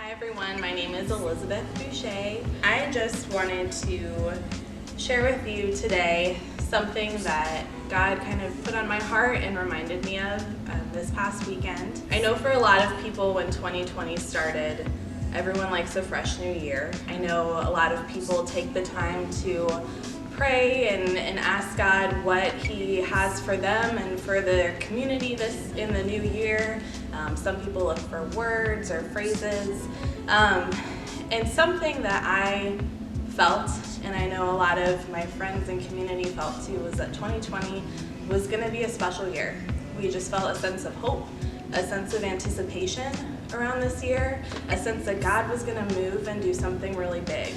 Hi everyone, my name is Elizabeth Foushee. I just wanted to share with you today something that God kind of put on my heart and reminded me of this past weekend. I know for a lot of people when 2020 started, everyone likes a fresh new year. I know a lot of people take the time to pray and ask God what He has for them and for their community in the new year. Some people look for words or phrases. And something that I felt, and I know a lot of my friends and community felt too, was that 2020 was going to be a special year. We just felt a sense of hope, a sense of anticipation around this year, a sense that God was going to move and do something really big.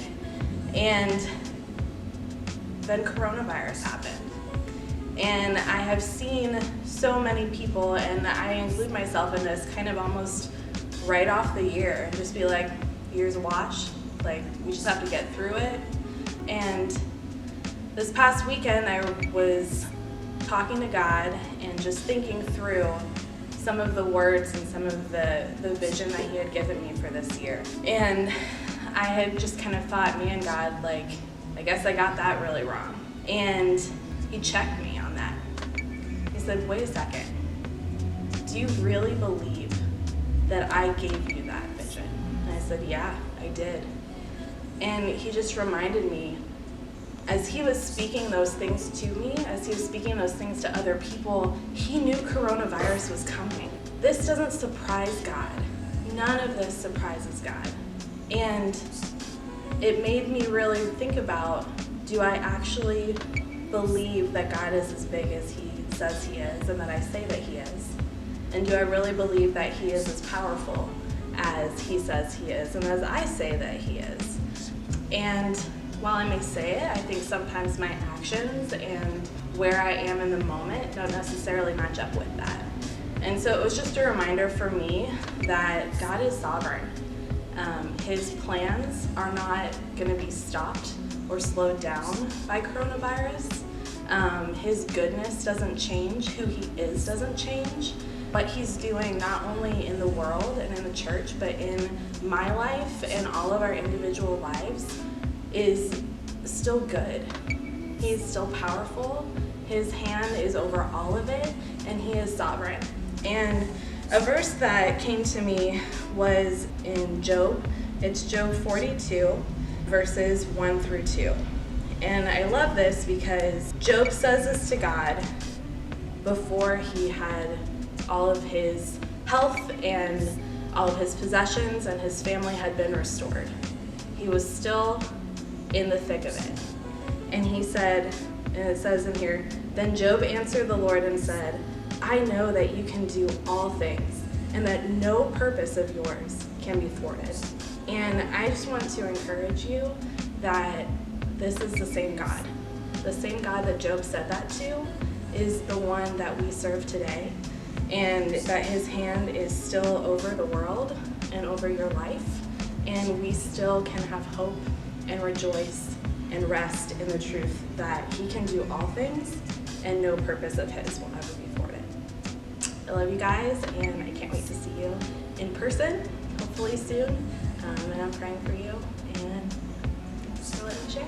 And then coronavirus happened. And I have seen so many people, and I include myself in this, kind of almost write off the year and just be like, year's a wash, like we just have to get through it. And this past weekend I was talking to God and just thinking through some of the words and some of the vision that He had given me for this year. And I had just kind of thought, man, God, like, I guess I got that really wrong. And He checked me on that. He said, wait a second, do you really believe that I gave you that vision? And I said, yeah, I did. And He just reminded me, as He was speaking those things to me, as He was speaking those things to other people, He knew coronavirus was coming. This doesn't surprise God. None of this surprises God. And it made me really think about, do I actually believe that God is as big as He says He is and that I say that He is? And do I really believe that He is as powerful as He says He is and as I say that He is? And while I may say it, I think sometimes my actions and where I am in the moment don't necessarily match up with that. And so it was just a reminder for me that God is sovereign. His plans are not going to be stopped or slowed down by coronavirus. His goodness doesn't change. Who He is doesn't change. What He's doing not only in the world and in the church, but in my life and all of our individual lives is still good. He's still powerful. His hand is over all of it, and He is sovereign. And a verse that came to me was in Job. It's Job 42, verses 1 through 2. And I love this because Job says this to God before he had all of his health and all of his possessions and his family had been restored. He was still in the thick of it. And he said, and it says in here, then Job answered the Lord and said, I know that you can do all things and that no purpose of yours can be thwarted. And I just want to encourage you that this is the same God. The same God that Job said that to is the one that we serve today, and that His hand is still over the world and over your life, and we still can have hope and rejoice and rest in the truth that He can do all things and no purpose of His will ever be thwarted. I love you guys, and I can't wait to see you in person, hopefully soon, and I'm praying for you, and so let me share.